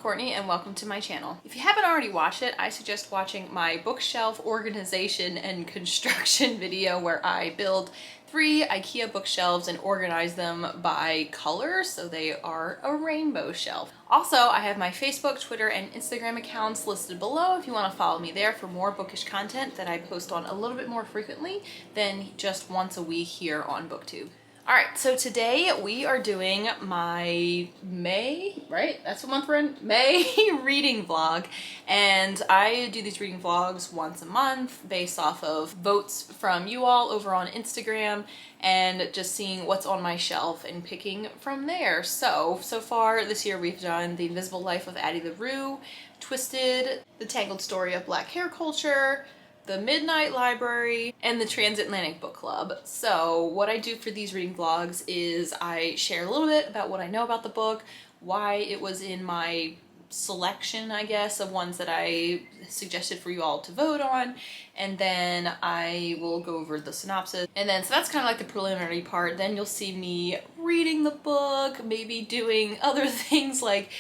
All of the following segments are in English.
Courtney and welcome to my channel. If you haven't already watched it, I suggest watching my bookshelf organization and construction video where I build 3 IKEA bookshelves and organize them by color so they are a rainbow shelf. Also, I have my Facebook, Twitter, and Instagram accounts listed below if you want to follow me there for more bookish content that I post on a little bit more frequently than just once a week here on BookTube. Alright, so today we are doing my May, right? That's what month we're in? May reading vlog. And I do these reading vlogs once a month based off of votes from you all over on Instagram and just seeing what's on my shelf and picking from there. So far this year we've done The Invisible Life of Addie LaRue, Twisted, The Tangled Story of Black Hair Culture, The Midnight Library, and the Transatlantic Book Club. So what I do for these reading vlogs is I share a little bit about what I know about the book, why it was in my selection, I guess, of ones that I suggested for you all to vote on, and then I will go over the synopsis. And then, so that's kind of like the preliminary part. Then you'll see me reading the book, maybe doing other things like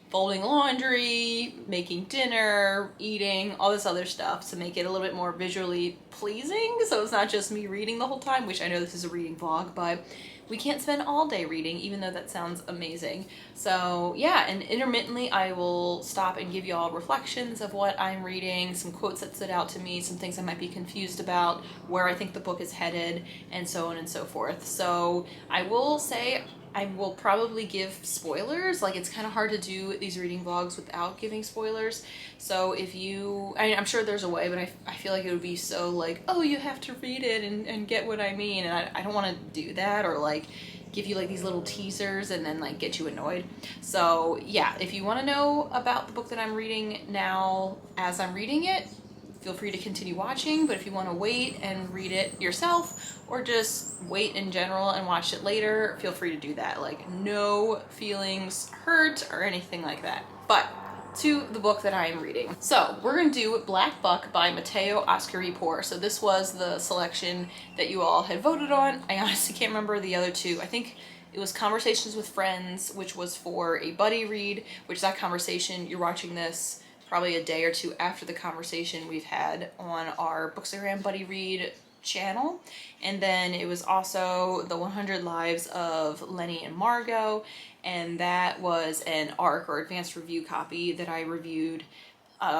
folding laundry, making dinner, eating, all this other stuff to make it a little bit more visually pleasing. So it's not just me reading the whole time, which I know this is a reading vlog, but we can't spend all day reading, even though that sounds amazing. So yeah, and intermittently I will stop and give you all reflections of what I'm reading, some quotes that stood out to me, some things I might be confused about, where I think the book is headed, and so on and so forth. So I will say I will probably give spoilers. Like, it's kind of hard to do these reading vlogs without giving spoilers. So if you, I'm sure there's a way, but I feel like it would be so like, oh, you have to read it and get what I mean. And I don't want to do that, or like give you like these little teasers and then like get you annoyed. So yeah, if you want to know about the book that I'm reading now as I'm reading it, feel free to continue watching. But if you want to wait and read it yourself, or just wait in general and watch it later, feel free to do that. Like, no feelings hurt or anything like that. But to the book that I am reading. So we're gonna do Black Buck by Mateo Oscar-Ripour. So this was the selection that you all had voted on. I honestly can't remember the other two. I think it was Conversations with Friends, which was for a buddy read, which that conversation, you're watching this probably a day or two after the conversation we've had on our Bookstagram buddy read channel. And then it was also the 100 Lives of Lenny and Margot, and that was an ARC or advanced review copy that I reviewed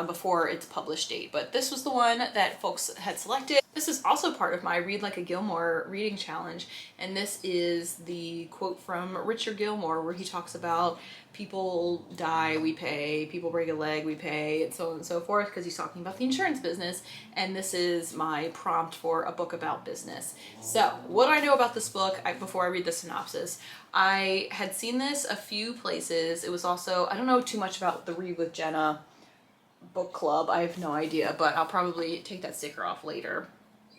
before its published date. But this was the one that folks had selected. This is also part of my Read Like a Gilmore reading challenge, and this is the quote from Richard Gilmore where he talks about people die, we pay, people break a leg, we pay, and so on and so forth, because he's talking about the insurance business, and this is my prompt for a book about business. So what I know about this book, before I read the synopsis, I had seen this a few places. It was also, I don't know too much about the Read with Jenna book club, I have no idea, but I'll probably take that sticker off later.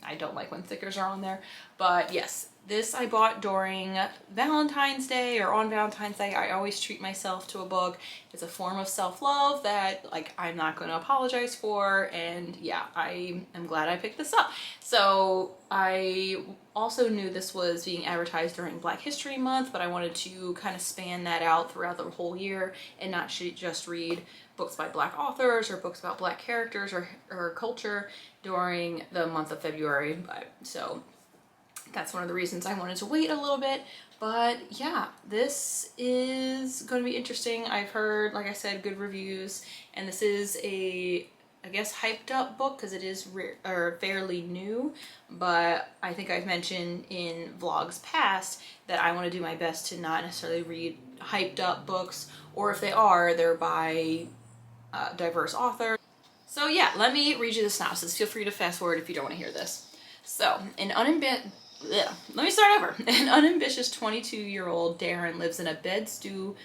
I don't like when stickers are on there. But yes, this I bought during Valentine's Day or on Valentine's Day. I always treat myself to a book. It's a form of self-love that like I'm not going to apologize for, and yeah, I am glad I picked this up. So I also knew this was being advertised during Black History Month, but I wanted to kind of span that out throughout the whole year and not just read books by Black authors or books about Black characters or culture during the month of February. So that's one of the reasons I wanted to wait a little bit. But yeah, this is going to be interesting. I've heard, like I said, good reviews, and this is a, I guess, hyped up book because it is fairly new, but I think I've mentioned in vlogs past that I want to do my best to not necessarily read hyped up books, or if they are, they're by diverse authors. So yeah, let me read you the synopsis. Feel free to fast forward if you don't want to hear this. So, let me start over. An unambitious 22-year-old Darren lives in a bed-stew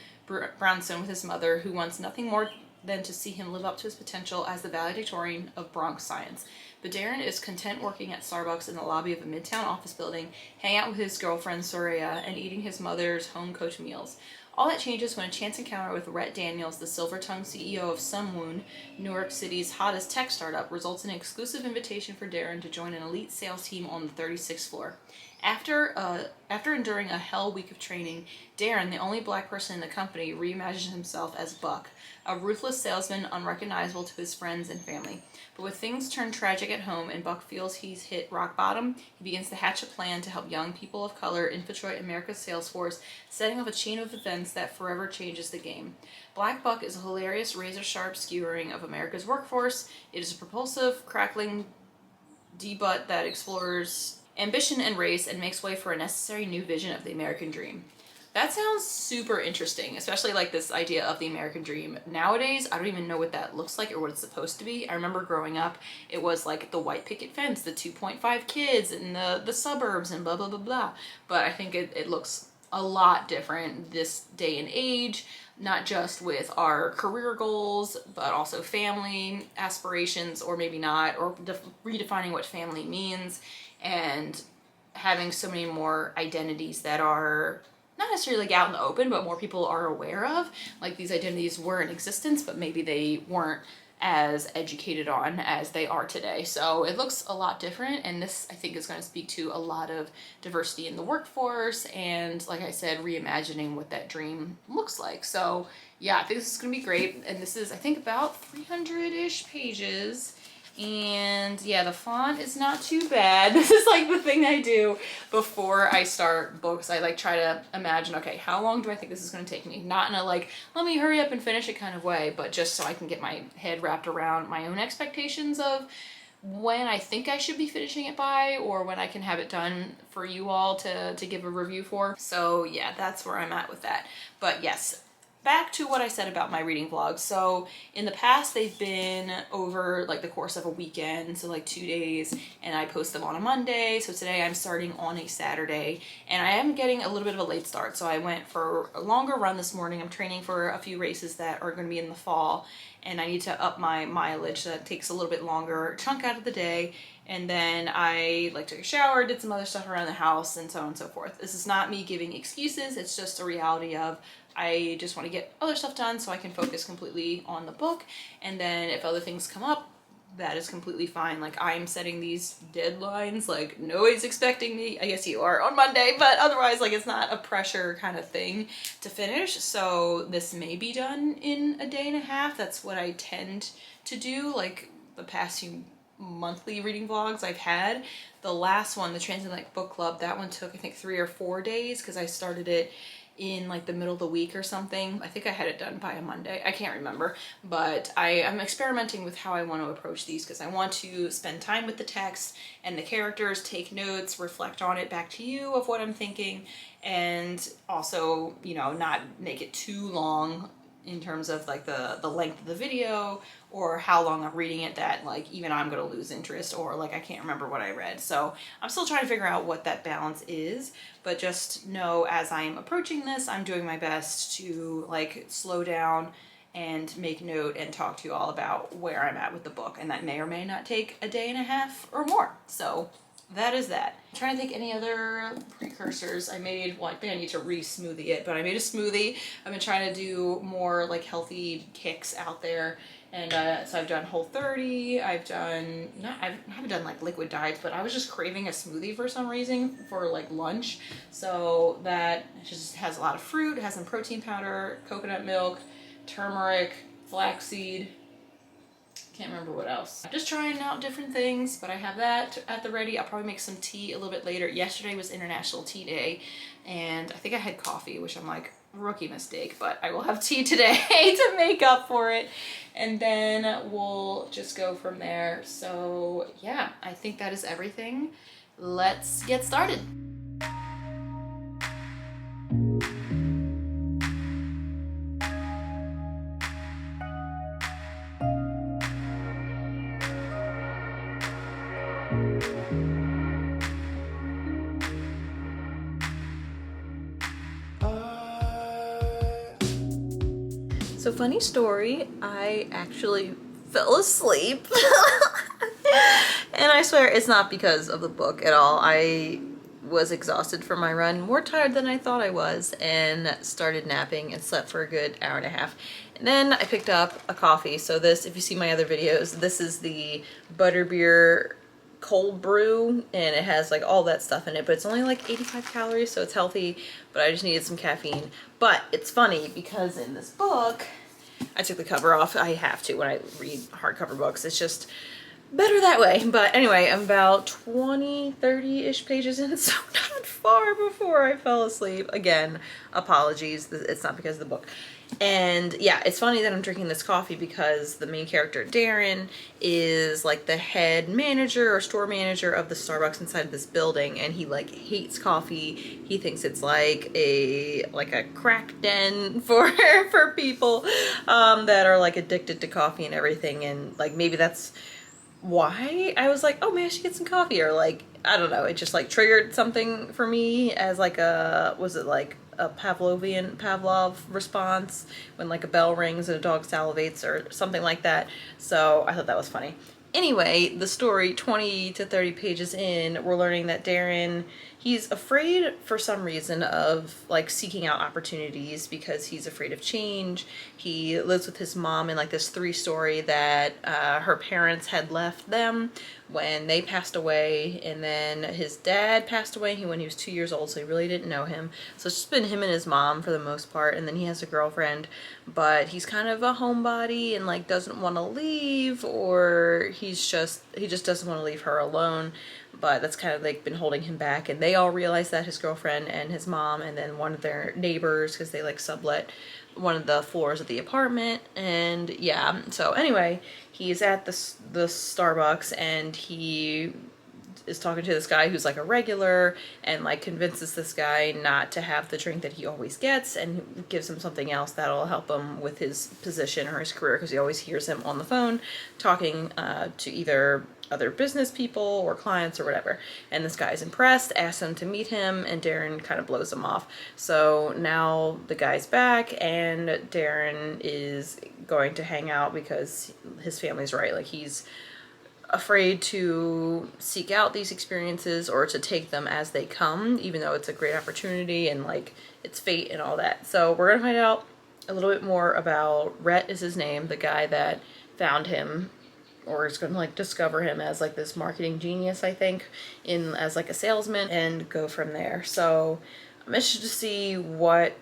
brownstone with his mother, who wants nothing more than to see him live up to his potential as the valedictorian of Bronx science. But Darren is content working at Starbucks in the lobby of a midtown office building, hanging out with his girlfriend Soraya, and eating his mother's home-cooked meals. All that changes when a chance encounter with Rhett Daniels, the silver-tongued CEO of Sunwoon, New York City's hottest tech startup, results in an exclusive invitation for Darren to join an elite sales team on the 36th floor. After enduring a hell week of training, Darren, the only black person in the company, reimagines himself as Buck, a ruthless salesman unrecognizable to his friends and family. But with things turned tragic at home and Buck feels he's hit rock bottom, he begins to hatch a plan to help young people of color infiltrate America's sales force, setting off a chain of events that forever changes the game. Black Buck is a hilarious, razor-sharp skewering of America's workforce. It is a propulsive, crackling debut that explores ambition and race and makes way for a necessary new vision of the American dream. That sounds super interesting, especially like this idea of the American dream. Nowadays, I don't even know what that looks like or what it's supposed to be. I remember growing up, it was like the white picket fence, the 2.5 kids in the suburbs and blah, blah, blah, blah. But I think it looks a lot different this day and age, not just with our career goals, but also family aspirations, or maybe not, or redefining what family means, and having so many more identities that are not necessarily like out in the open, but more people are aware of. Like these identities were in existence, but maybe they weren't as educated on as they are today. So it looks a lot different, and this I think is going to speak to a lot of diversity in the workforce and, like I said, reimagining what that dream looks like. So yeah, I think this is going to be great, and this is I think about 300-ish pages. And yeah, the font is not too bad. This is like the thing I do before I start books. I like try to imagine, okay, how long do I think this is going to take me? Not in a like, let me hurry up and finish it kind of way, but just so I can get my head wrapped around my own expectations of when I think I should be finishing it by, or when I can have it done for you all to give a review for. So yeah, that's where I'm at with that. But yes, back to what I said about my reading vlogs. So in the past, they've been over like the course of a weekend, so like 2 days, and I post them on a Monday. So today I'm starting on a Saturday, and I am getting a little bit of a late start. So I went for a longer run this morning. I'm training for a few races that are going to be in the fall, and I need to up my mileage. So that takes a little bit longer chunk out of the day. And then I like took a shower, did some other stuff around the house, and so on and so forth. This is not me giving excuses. It's just a reality of I just want to get other stuff done so I can focus completely on the book. And then if other things come up, that is completely fine. Like I'm setting these deadlines, like nobody's expecting me. I guess you are on Monday, but otherwise like it's not a pressure kind of thing to finish. So this may be done in a day and a half. That's what I tend to do. Like the past few monthly reading vlogs I've had. The last one, the Transatlantic Book Club, that one took I think 3 or 4 days because I started it in like the middle of the week or something. I think I had it done by a Monday. I can't remember, but I'm experimenting with how I want to approach these because I want to spend time with the text and the characters, take notes, reflect on it back to you of what I'm thinking, and also, you know, not make it too long in terms of like the length of the video or how long I'm reading it that like even I'm gonna lose interest or like I can't remember what I read. So I'm still trying to figure out what that balance is, but just know as I'm approaching this, I'm doing my best to like slow down and make note and talk to you all about where I'm at with the book, and that may or may not take a day and a half or more. So that is that. I'm trying to think any other precursors I made. Well, I think I need to re-smoothie it, but I made a smoothie. I've been trying to do more like healthy kicks out there. And so I've done Whole30, I haven't done like liquid diets, but I was just craving a smoothie for some reason for like lunch. So that just has a lot of fruit, it has some protein powder, coconut milk, turmeric, flaxseed, can't remember what else. I'm just trying out different things, but I have that at the ready. I'll probably make some tea a little bit later. Yesterday was International Tea Day, and I think I had coffee, which I'm like, rookie mistake, but I will have tea today to make up for it, and then we'll just go from there. So yeah, I think that is everything. Let's get started. So funny story, I actually fell asleep. And I swear it's not because of the book at all. I was exhausted from my run, more tired than I thought I was, and started napping and slept for a good hour and a half. And then I picked up a coffee. So this, if you see my other videos, this is the butterbeer cold brew, and it has like all that stuff in it, but it's only like 85 calories, so it's healthy, but I just needed some caffeine. But it's funny because in this book, I took the cover off. I have to when I read hardcover books. It's just better that way. But anyway, I'm about 20, 30-ish pages in, so not far before I fell asleep. Again, apologies. It's not because of the book. And yeah, it's funny that I'm drinking this coffee because the main character, Darren, is like the head manager or store manager of the Starbucks inside this building, and he like hates coffee. He thinks it's like a crack den for people that are like addicted to coffee and everything, and like maybe that's why I was like, oh man, I should get some coffee, or like, I don't know, it just like triggered something for me as like a, was it like a Pavlov response when like a bell rings and a dog salivates or something like that. So I thought that was funny. Anyway, the story, 20 to 30 pages in, we're learning that Darren, he's afraid for some reason of like seeking out opportunities because he's afraid of change. He lives with his mom in like this 3-story that her parents had left them when they passed away, and then his dad passed away when he was 2 years old, so he really didn't know him. So it's just been him and his mom for the most part, and then he has a girlfriend, but he's kind of a homebody and like doesn't want to leave, or he just doesn't want to leave her alone. But that's kind of like been holding him back, and they all realize that, his girlfriend and his mom, and then one of their neighbors, because they like sublet one of the floors of the apartment. And yeah, so anyway, he's at the Starbucks, and he is talking to this guy who's like a regular, and like convinces this guy not to have the drink that he always gets, and gives him something else that'll help him with his position or his career, because he always hears him on the phone talking to either other business people or clients or whatever. And this guy's impressed, asks him to meet him, and Darren kind of blows him off. So now the guy's back, and Darren is going to hang out because his family's right. Like, he's afraid to seek out these experiences or to take them as they come, even though it's a great opportunity and like it's fate and all that. So we're gonna find out a little bit more about Rhett, is his name, the guy that found him, or is going to like discover him as like this marketing genius, I think, in as like a salesman, and go from there. So I'm interested to see what,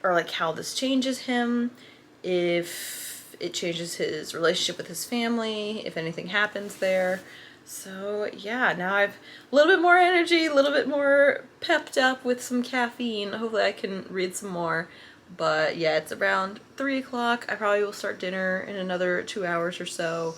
or like how this changes him, if it changes his relationship with his family, if anything happens there. So yeah, now I've a little bit more energy, a little bit more pepped up with some caffeine. Hopefully I can read some more. But yeah, it's around 3 o'clock. I probably will start dinner in another 2 hours or so,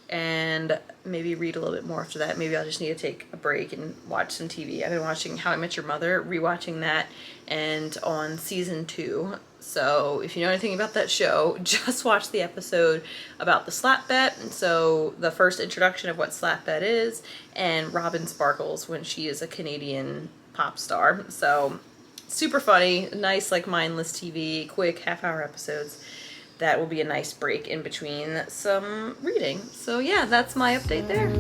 and maybe read a little bit more after that. Maybe I'll just need to take a break and watch some TV. I've been watching How I Met Your Mother, rewatching that, and on season 2. So if you know anything about that show, just watch the episode about the slap bet. So the first introduction of what slap bet is, and Robin Sparkles when she is a Canadian pop star. So super funny, nice like mindless TV, quick half-hour episodes. That will be a nice break in between some reading. So yeah, that's my update there.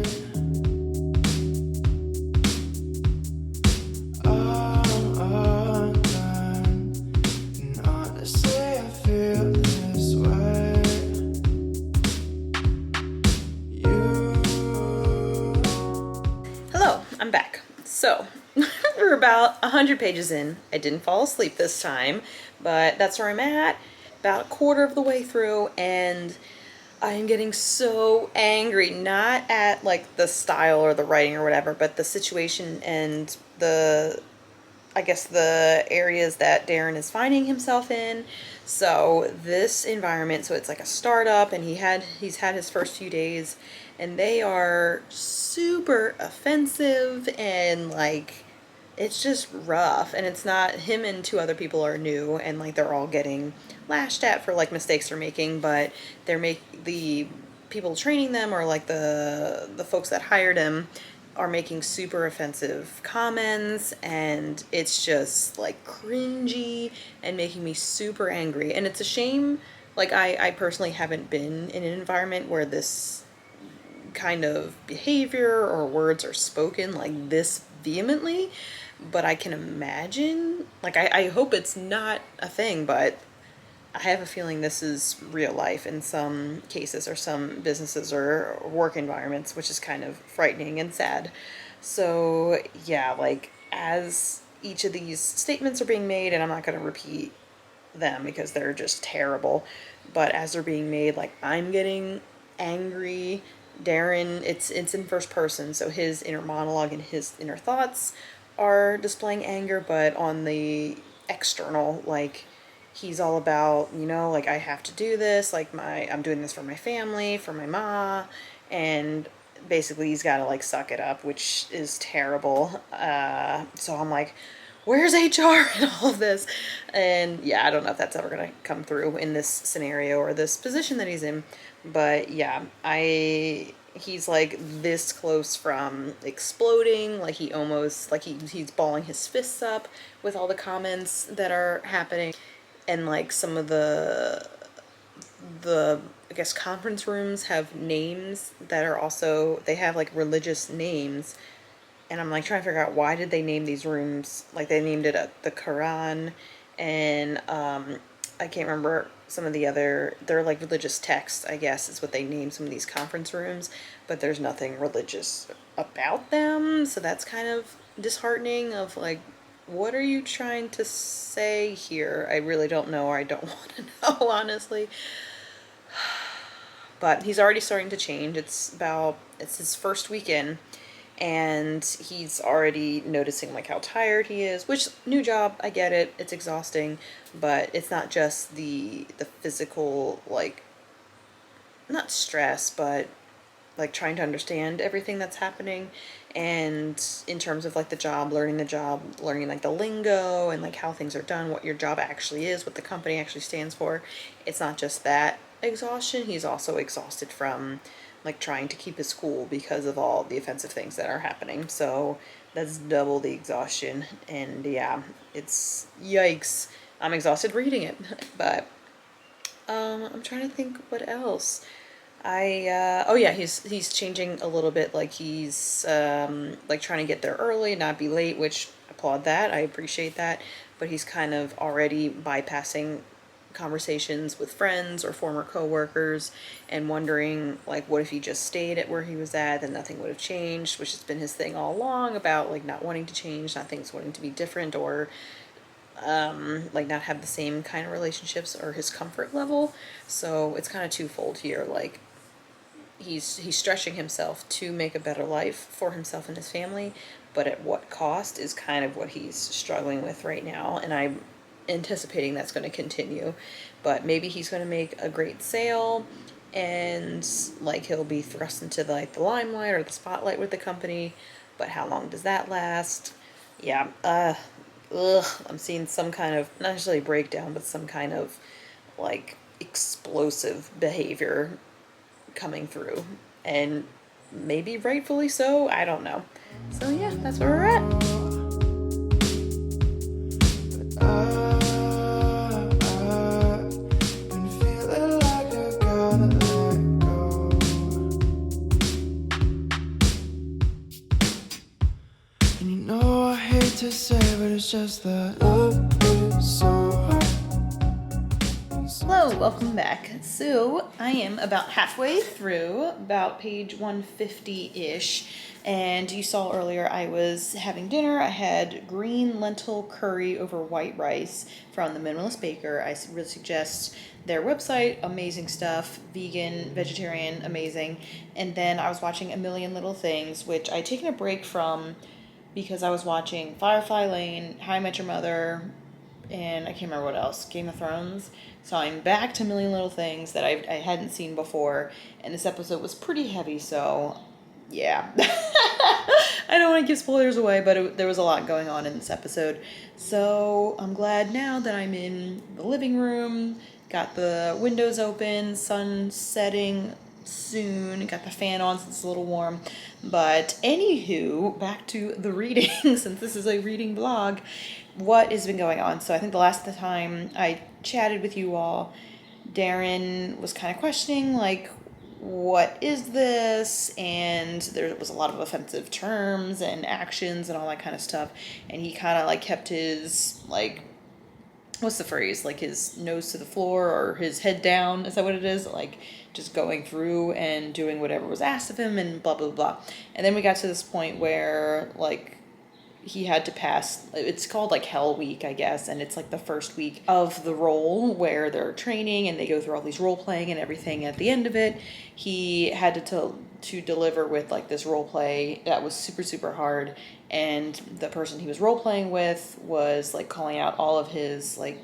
Hello, I'm back. So we're about 100 pages in. I didn't fall asleep this time, but that's where I'm at, about a quarter of the way through, and I am getting so angry, not at like the style or the writing or whatever, but the situation and I guess the areas that Darren is finding himself in. So this environment, so it's like a startup, and he's had his first few days, and they are super offensive, and like it's just rough. And it's not, him and 2 other people are new, and like they're all getting lashed at for like mistakes they're making, but the people training them, or like the folks that hired him, are making super offensive comments, and it's just like cringy and making me super angry. And it's a shame, like I personally haven't been in an environment where this kind of behavior or words are spoken like this vehemently, but I can imagine, like, I hope it's not a thing, but I have a feeling this is real life in some cases or some businesses or work environments, which is kind of frightening and sad. So, yeah, like, as each of these statements are being made, and I'm not going to repeat them because they're just terrible, but as they're being made, like, I'm getting angry. Darren, it's in first person, so his inner monologue and his inner thoughts are displaying anger, but on the external, like, he's all about, like, I have to do this, like, I'm doing this for my family, for my ma, and basically he's got to, like, suck it up, which is terrible. So I'm like, where's HR in all of this? And yeah, I don't know if that's ever going to come through in this scenario or this position that he's in. But yeah, he's like this close from exploding. Like he almost, like he's balling his fists up with all the comments that are happening. And like some of the I guess conference rooms have names that are also, they have like religious names, and I'm like trying to figure out why did they name these rooms, like they named it the Quran, and I can't remember some of the other, they're like religious texts, I guess is what they name some of these conference rooms, but there's nothing religious about them, so that's kind of disheartening. Of like, what are you trying to say here? I really don't know, or I don't want to know, honestly. But he's already starting to change. It's his first weekend, and he's already noticing like how tired he is, which, new job, I get it, it's exhausting, but it's not just the physical, like, not stress, but like trying to understand everything that's happening, and in terms of like the job, learning like the lingo and like how things are done, what your job actually is, what the company actually stands for. It's not just that exhaustion, he's also exhausted from like trying to keep his cool because of all the offensive things that are happening. So that's double the exhaustion, and yeah, it's yikes. I'm exhausted reading it. But I'm trying to think what else. Oh yeah, he's changing a little bit, like he's like trying to get there early, not be late, which I applaud that, I appreciate that, but he's kind of already bypassing conversations with friends or former coworkers and wondering like, what if he just stayed at where he was at, then nothing would have changed, which has been his thing all along, about like not wanting to change, not things wanting to be different, or like not have the same kind of relationships or his comfort level. So it's kind of twofold here, like he's stretching himself to make a better life for himself and his family, but at what cost is kind of what he's struggling with right now, and I'm anticipating that's going to continue. But maybe he's going to make a great sale, and like he'll be thrust into like the limelight or the spotlight with the company, but how long does that last? Yeah, I'm seeing some kind of, not necessarily breakdown, but some kind of like explosive behavior coming through, and maybe rightfully so, I don't know. So yeah, that's where we're at. And you know I hate to say, but it's just that love is so hard. Hello, welcome back. So I am about halfway through, about page 150-ish, and you saw earlier I was having dinner. I had green lentil curry over white rice from the Minimalist Baker. I really suggest their website, amazing stuff, vegan, vegetarian, amazing. And then I was watching A Million Little Things, which I'd taken a break from because I was watching Firefly Lane, How I Met Your Mother, and I can't remember what else, Game of Thrones. So I'm back to Million Little Things that I hadn't seen before, and this episode was pretty heavy, so yeah. I don't want to give spoilers away, but there was a lot going on in this episode. So I'm glad now that I'm in the living room, got the windows open, sun setting soon, got the fan on since it's a little warm. But anywho, back to the reading, since this is a reading blog. What has been going on? So I think the last time I chatted with you all, Darren was kind of questioning, like, what is this? And there was a lot of offensive terms and actions and all that kind of stuff. And he kind of like kept his like, what's the phrase? Like his nose to the floor or his head down. Is that what it is? Like just going through and doing whatever was asked of him and blah, blah, blah. And then we got to this point where like he had to pass, it's called like Hell Week, I guess, and it's like the first week of the role where they're training and they go through all these role playing and everything. At the end of it, he had to deliver with like this role play that was super, super hard, and the person he was role playing with was like calling out all of his like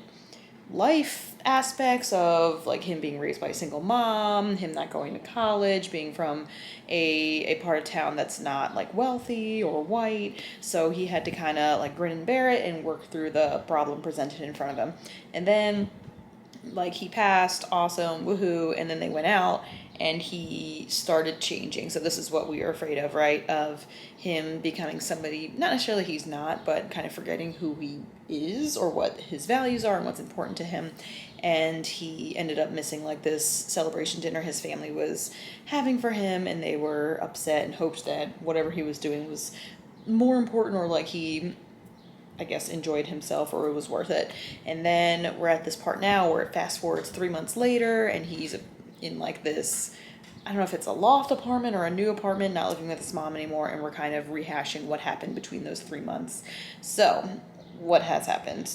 life aspects of like him being raised by a single mom, him not going to college, being from a part of town that's not like wealthy or white. So he had to kind of like grin and bear it and work through the problem presented in front of him. And then like he passed, awesome, woohoo, and then they went out and he started changing. So this is what we are afraid of, right? Of him becoming somebody, not necessarily he's not, but kind of forgetting who he is or what his values are and what's important to him. And he ended up missing like this celebration dinner his family was having for him, and they were upset and hoped that whatever he was doing was more important, or like he, I guess, enjoyed himself or it was worth it. And then we're at this part now where it fast forwards 3 months later and he's in like this, I don't know if it's a loft apartment or a new apartment, not living with his mom anymore, and we're kind of rehashing what happened between those 3 months. So what has happened?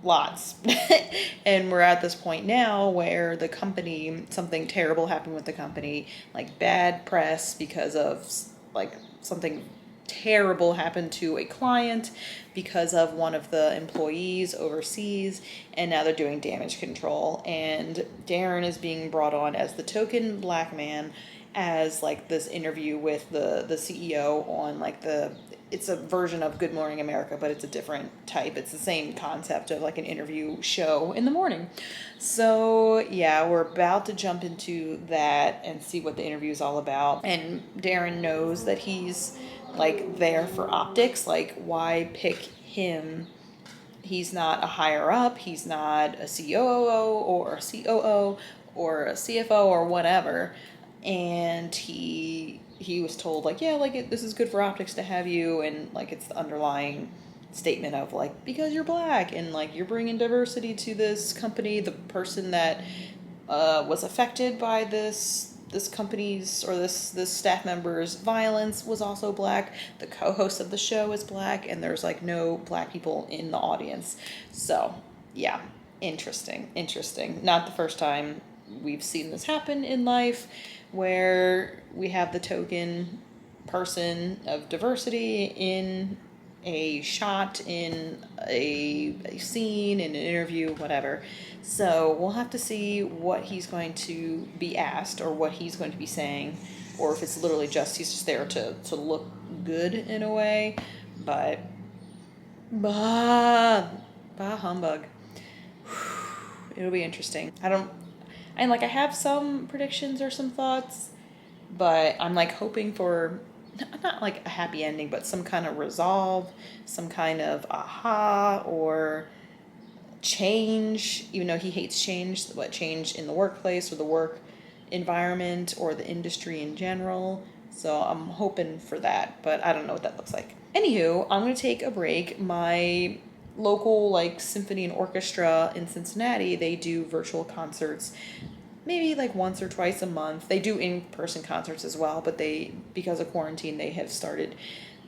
Lots. And we're at this point now where the company, something terrible happened with the company, like bad press because of like something terrible happened to a client because of one of the employees overseas, and now they're doing damage control, and Darren is being brought on as the token black man as like this interview with the CEO on like it's a version of Good Morning America, but it's a different type. It's the same concept of like an interview show in the morning. So yeah, we're about to jump into that and see what the interview is all about. And Darren knows that he's like there for optics. Like, why pick him? He's not a higher up. He's not a COO or a COO or a CFO or whatever. And he was told like, yeah, like this is good for optics to have you, and like it's the underlying statement of like, because you're black and like you're bringing diversity to this company. The person that was affected by this company's or this staff member's violence was also black. The co-host of the show is black, and there's like no black people in the audience. So yeah, interesting. Not the first time we've seen this happen in life, where we have the token person of diversity in a shot, in a scene, in an interview, whatever. So we'll have to see what he's going to be asked or what he's going to be saying, or if it's literally just he's just there to look good in a way. But bah humbug. It'll be interesting. I have some predictions or some thoughts, but I'm like hoping for not like a happy ending, but some kind of resolve, some kind of aha or change, even though he hates change, change in the workplace or the work environment or the industry in general. So I'm hoping for that, but I don't know what that looks like. Anywho, I'm going to take a break. My local like symphony and orchestra in Cincinnati, they do virtual concerts maybe like once or twice a month. They do in-person concerts as well, but because of quarantine, they have started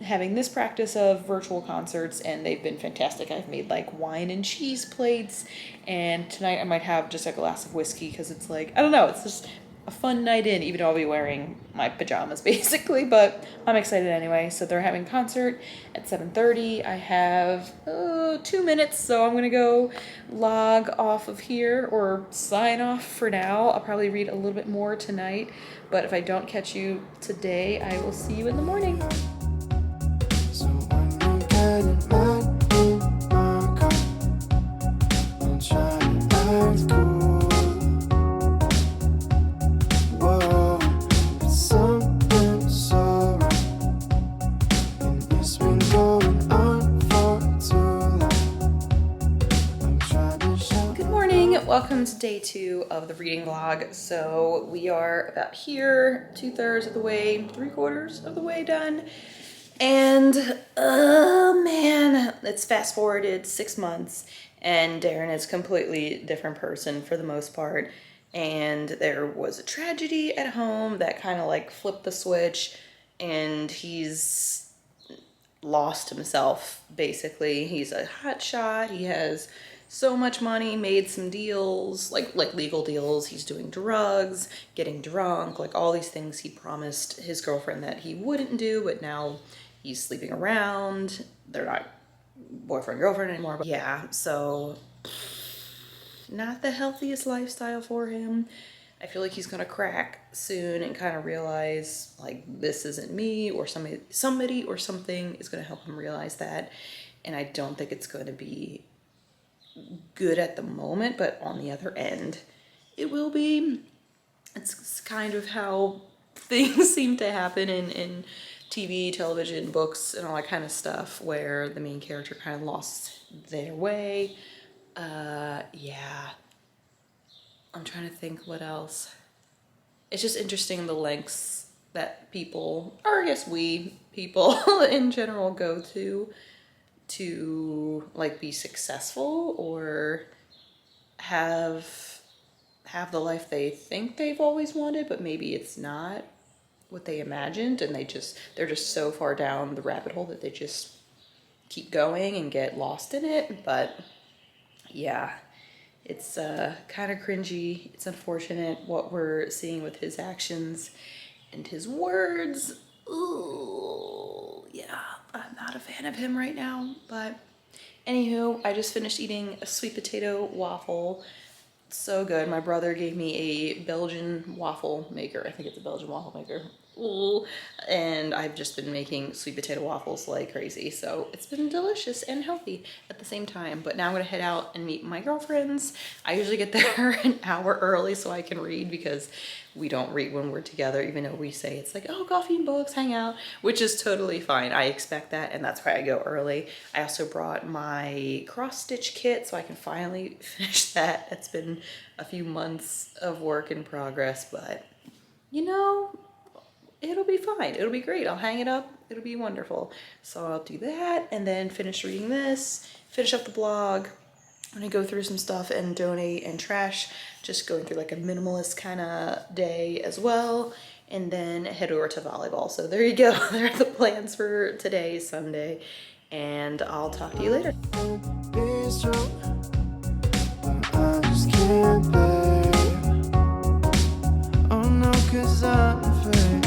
having this practice of virtual concerts, and they've been fantastic. I've made like wine and cheese plates, and tonight I might have just a glass of whiskey because it's like, I don't know, it's just a fun night in, even though I'll be wearing my pajamas basically, but I'm excited anyway. So they're having a concert at 7:30. I have 2 minutes, so I'm gonna go log off of here or sign off for now. I'll probably read a little bit more tonight, but if I don't catch you today, I will see you in the morning. So when you get it mad in my car, I'm trying to act cool. Whoa, but something so wrong, and it's been going on for too long. I'm trying to show. Good morning. welcome to day 2 of the reading vlog. So we are about here, 2/3 of the way, 3/4 of the way done. And man, it's fast forwarded 6 months and Darren is a completely different person for the most part. And there was a tragedy at home that kind of like flipped the switch, and he's lost himself basically. He's a hotshot. He has so much money, made some deals, like legal deals. He's doing drugs, getting drunk, like all these things he promised his girlfriend that he wouldn't do, but now he's sleeping around. They're not boyfriend, girlfriend anymore, but yeah, so not the healthiest lifestyle for him. I feel like he's gonna crack soon and kind of realize like this isn't me, or somebody or something is gonna help him realize that. And I don't think it's going to be good at the moment, but on the other end it will be. It's kind of how things seem to happen in TV, television, books, and all that kind of stuff, where the main character kind of lost their way. Yeah, I'm trying to think what else. It's just interesting the lengths that people, or I guess we people in general, go to like be successful or have the life they think they've always wanted, but maybe it's not what they imagined, and they're just so far down the rabbit hole that they just keep going and get lost in it. But yeah, it's kind of cringy. It's unfortunate what we're seeing with his actions and his words. Ooh, yeah, I'm not a fan of him right now. But anywho, I just finished eating a sweet potato waffle. So good. My brother gave me a Belgian waffle maker. I think it's a Belgian waffle maker. Ooh. And I've just been making sweet potato waffles like crazy. So it's been delicious and healthy at the same time. But now I'm gonna head out and meet my girlfriends. I usually get there an hour early so I can read, because we don't read when we're together, even though we say it's like, oh, coffee and books, hang out, which is totally fine. I expect that, and that's why I go early. I also brought my cross stitch kit so I can finally finish that. It's been a few months of work in progress, but you know, it'll be fine. It'll be great. I'll hang it up. It'll be wonderful. So I'll do that and then finish reading this, finish up the blog. I'm gonna go through some stuff and donate and trash, just going through like a minimalist kind of day as well, and then head over to volleyball. So there you go. There are the plans for today, Sunday, and I'll talk to you later. Be strong, but I just can't bear. Oh no, 'cause I'm afraid.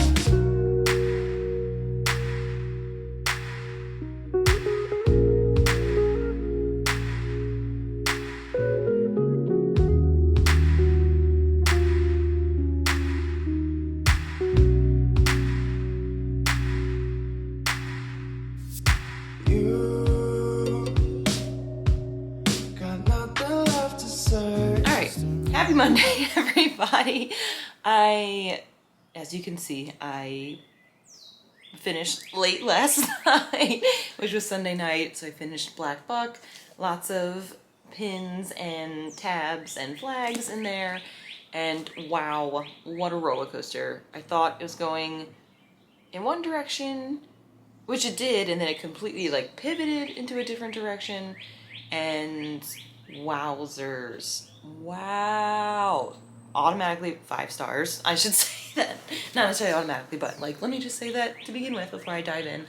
Happy Monday, everybody. As you can see, I finished late last night, which was Sunday night. So I finished Black Buck, lots of pins and tabs and flags in there. And wow, what a roller coaster. I thought it was going in one direction, which it did, and then it completely like pivoted into a different direction. And wowzers. Wow. Automatically 5 stars. I should say that. Not necessarily automatically, but like, let me just say that to begin with before I dive in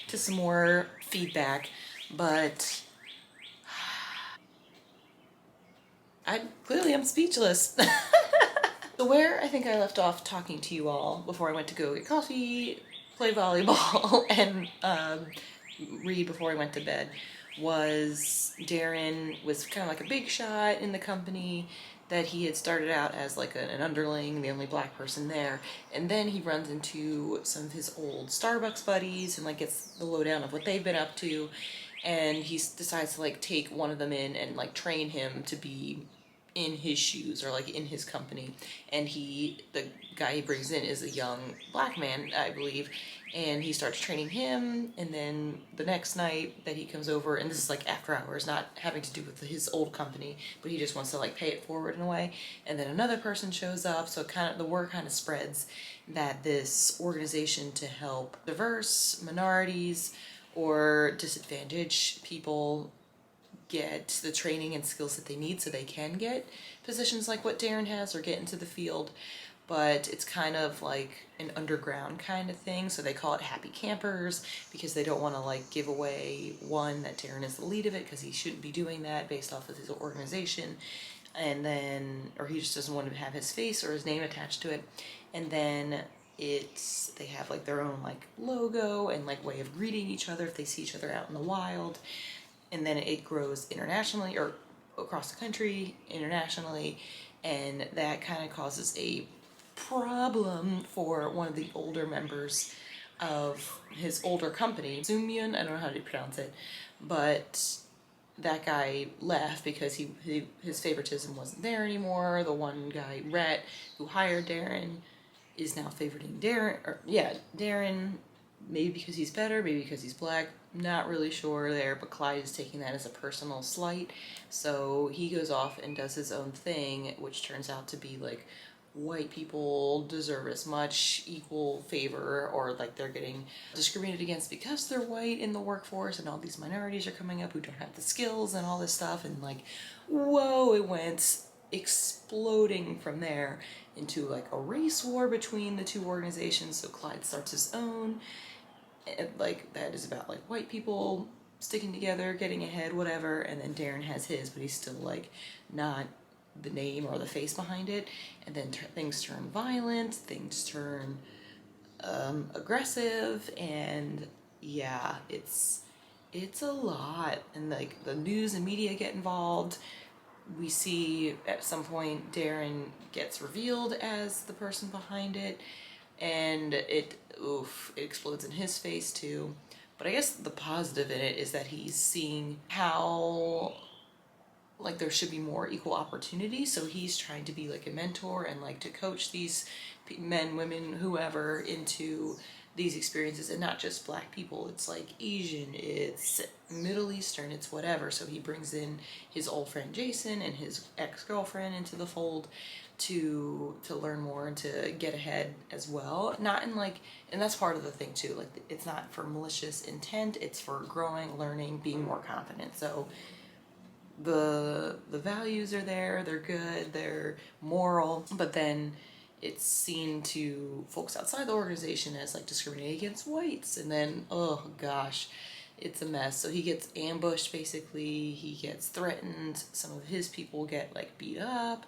to some more feedback. But I'm speechless. So where I think I left off talking to you all before I went to go get coffee, play volleyball, and read before I went to bed, was Darren was kind of like a big shot in the company, that he had started out as like an underling, the only black person there, and then he runs into some of his old Starbucks buddies and like gets the lowdown of what they've been up to, and he decides to like take one of them in and like train him to be in his shoes or like in his company, and the guy he brings in is a young black man, I believe, and he starts training him. And then the next night that he comes over, and this is like after hours, not having to do with his old company, but he just wants to like pay it forward in a way, and then another person shows up, so the word kind of spreads that this organization to help diverse minorities or disadvantaged people get the training and skills that they need so they can get positions like what Darren has or get into the field. But it's kind of like an underground kind of thing, so they call it happy campers because they don't want to like give away, one, that Darren is the lead of it because he shouldn't be doing that based off of his organization, and then, or he just doesn't want to have his face or his name attached to it. And then they have like their own like logo and like way of greeting each other if they see each other out in the wild. And then it grows internationally or across the country, internationally, and that kind of causes a problem for one of the older members of his older company, Zoomian, I don't know how to pronounce it, but that guy left because his favoritism wasn't there anymore. The one guy, Rhett, who hired Darren, is now favoriting Darren, maybe because he's better, maybe because he's black, not really sure there, but Clyde is taking that as a personal slight, so he goes off and does his own thing, which turns out to be like white people deserve as much equal favor, or like they're getting discriminated against because they're white in the workforce, and all these minorities are coming up who don't have the skills and all this stuff, and like, whoa, it went exploding from there into like a race war between the two organizations. So Clyde starts his own, and like that is about like white people sticking together, getting ahead, whatever, and then Darren has his, but he's still like not the name or the face behind it. And then things turn violent, things turn aggressive, and yeah, it's a lot, and like the news and media get involved. We see at some point Darren gets revealed as the person behind it, and it explodes in his face too. But I guess the positive in it is that he's seeing how like there should be more equal opportunity, so he's trying to be like a mentor and like to coach these men, women, whoever into these experiences, and not just black people, it's like Asian, it's Middle Eastern, it's whatever. So he brings in his old friend Jason and his ex-girlfriend into the fold to learn more and to get ahead as well. Not in like, and that's part of the thing too, like it's not for malicious intent, it's for growing, learning, being more confident. So the values are there, they're good, they're moral, but then it's seen to folks outside the organization as like discriminating against whites, and then oh gosh, it's a mess. So he gets ambushed, basically, he gets threatened, some of his people get like beat up,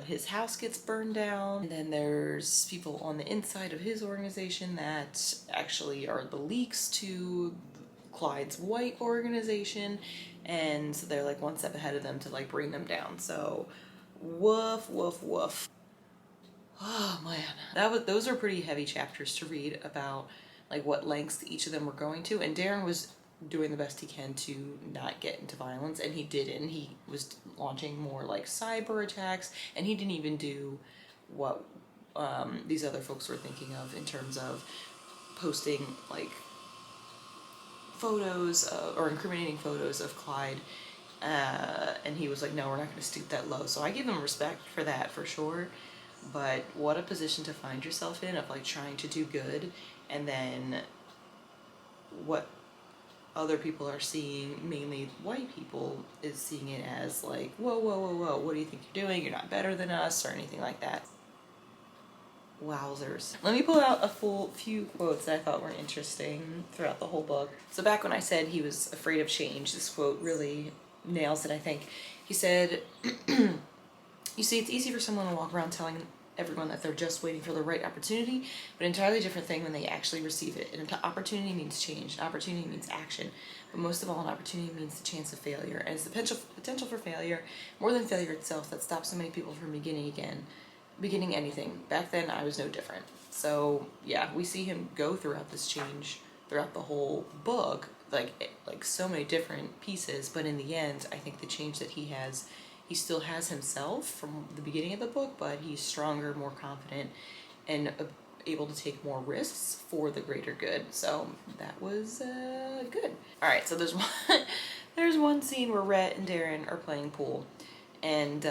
his house gets burned down, and then there's people on the inside of his organization that actually are the leaks to Clyde's white organization, and so they're like one step ahead of them to like bring them down. So woof woof woof. Oh man, those are pretty heavy chapters to read about like what lengths each of them were going to, and Darren was doing the best he can to not get into violence, and he didn't. He was launching more like cyber attacks, and he didn't even do what these other folks were thinking of in terms of posting like photos or incriminating photos of Clyde, and he was like, no, we're not going to stoop that low. So I give him respect for that for sure, but what a position to find yourself in, of like trying to do good, and then what other people are seeing, mainly white people, is seeing it as like, whoa, whoa, whoa, whoa, what do you think you're doing? You're not better than us, or anything like that. Wowzers. Let me pull out a few quotes that I thought were interesting throughout the whole book. So back when I said he was afraid of change, this quote really nails it, I think. He said, you see, it's easy for someone to walk around telling everyone that they're just waiting for the right opportunity, but an entirely different thing when they actually receive it. An opportunity means change. An opportunity means action. But most of all, an opportunity means the chance of failure. And it's the potential for failure, more than failure itself, that stops so many people from beginning anything. Back then, I was no different. So yeah, we see him go throughout this change throughout the whole book, like so many different pieces, but in the end, I think the change that he has he still has himself from the beginning of the book, but he's stronger, more confident, and able to take more risks for the greater good. So that was good. All right, so there's one scene where Rhett and Darren are playing pool, and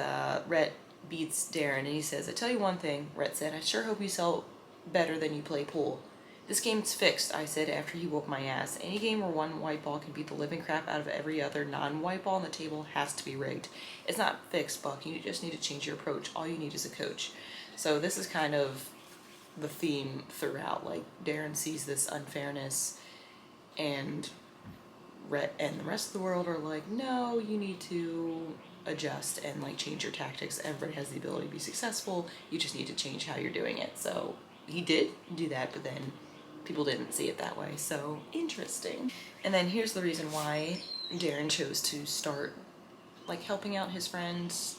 Rhett beats Darren, and he says, "I tell you one thing," Rhett said, "I sure hope you sell better than you play pool." "This game's fixed," I said after he whooped my ass. "Any game where one white ball can beat the living crap out of every other non-white ball on the table has to be rigged. It's not fixed, Buck. You just need to change your approach. All you need is a coach." So this is kind of the theme throughout. Like, Darren sees this unfairness, and Rhett and the rest of the world are like, "No, you need to adjust and like change your tactics. Everybody has the ability to be successful. You just need to change how you're doing it." So he did do that, but then people didn't see it that way. So interesting. And then here's the reason why Darren chose to start like helping out his friends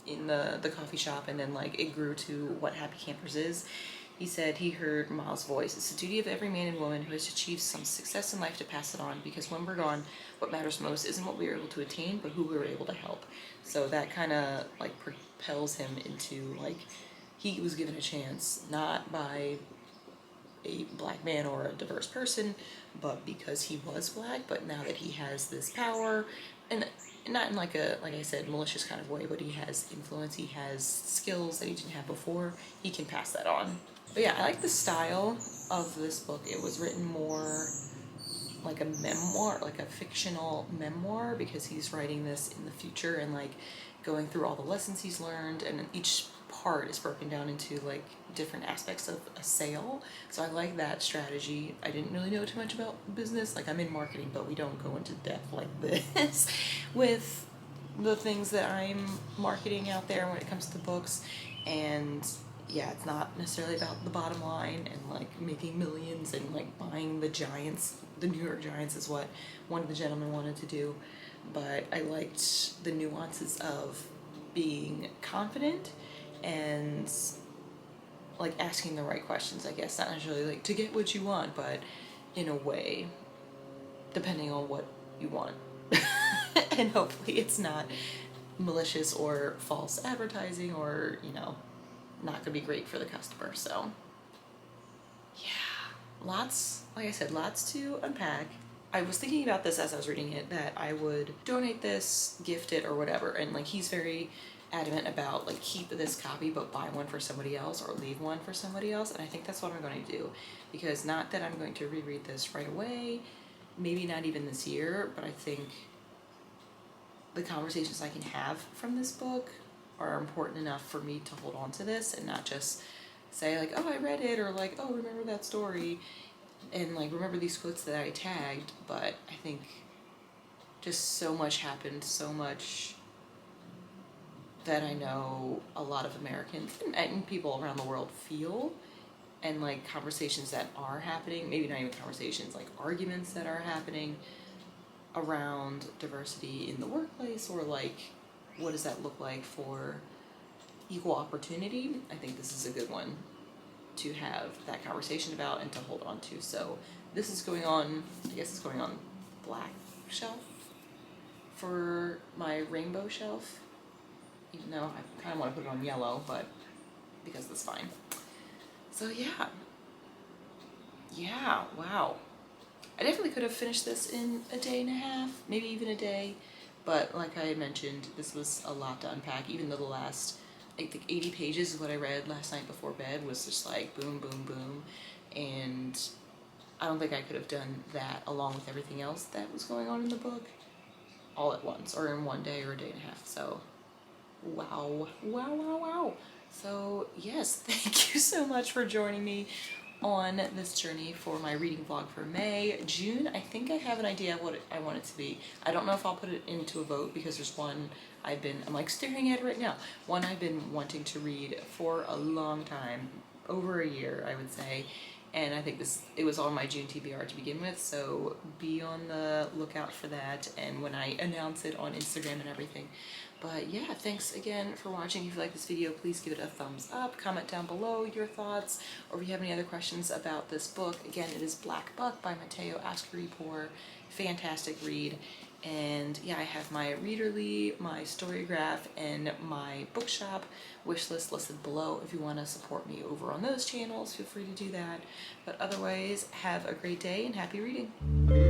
in the coffee shop, and then like it grew to what Happy Campers is. He said he heard Miles' voice. "It's the duty of every man and woman who has achieved some success in life to pass it on, because when we're gone, what matters most isn't what we were able to attain, but who we were able to help." So that kind of like propels him into like, he was given a chance, not by a black man or a diverse person, but because he was black. But now that he has this power, and not in like a, like I said, malicious kind of way, but he has influence, he has skills that he didn't have before, he can pass that on. But yeah, I like the style of this book. It was written more like a memoir, like a fictional memoir, because he's writing this in the future and like going through all the lessons he's learned, and each part is broken down into like different aspects of a sale. So I like that strategy. I didn't really know too much about business. Like, I'm in marketing, but we don't go into depth like this with the things that I'm marketing out there when it comes to books. And yeah, it's not necessarily about the bottom line and like making millions and like buying the Giants. The New York Giants is what one of the gentlemen wanted to do, but I liked the nuances of being confident and like asking the right questions, I guess. Not necessarily like to get what you want, but in a way, depending on what you want. And hopefully it's not malicious or false advertising, or, you know, not gonna be great for the customer. So yeah, lots, like I said, lots to unpack. I was thinking about this as I was reading it, that I would donate this, gift it, or whatever. And like, he's very adamant about like, keep this copy but buy one for somebody else or leave one for somebody else. And I think that's what I'm going to do, because not that I'm going to reread this right away, maybe not even this year, but I think the conversations I can have from this book are important enough for me to hold on to this and not just say like, "Oh, I read it," or like, "Oh, remember that story," and like remember these quotes that I tagged. But I think just so much happened, so much that I know a lot of Americans and people around the world feel, and like conversations that are happening, maybe not even conversations, like arguments that are happening around diversity in the workplace, or like, what does that look like for equal opportunity. I think this is a good one to have that conversation about and to hold on to. So this is going on, I guess it's going on black shelf for my rainbow shelf, even though I kind of want to put it on yellow, but because that's fine. So yeah, wow. I definitely could have finished this in a day and a half, maybe even a day, but like I had mentioned, this was a lot to unpack. Even though the last, I think 80 pages is what I read last night before bed, was just like boom, boom, boom, and I don't think I could have done that along with everything else that was going on in the book all at once, or in one day or a day and a half. So wow. So yes, thank you so much for joining me on this journey for my reading vlog for May. June, I think I have an idea of what I want it to be. I don't know if I'll put it into a vote, because there's one I'm like staring at it right now. One I've been wanting to read for a long time, over a year, I would say. And I think it was on my June TBR to begin with, so be on the lookout for that, and when I announce it on Instagram and everything. But yeah, thanks again for watching. If you like this video, please give it a thumbs up, comment down below your thoughts, or if you have any other questions about this book. Again, it is Black Buck by Mateo Ascaripour. Fantastic read. And yeah, I have my Readerly, my Storygraph, and my bookshop wishlist listed below. If you want to support me over on those channels, feel free to do that. But otherwise, have a great day and happy reading.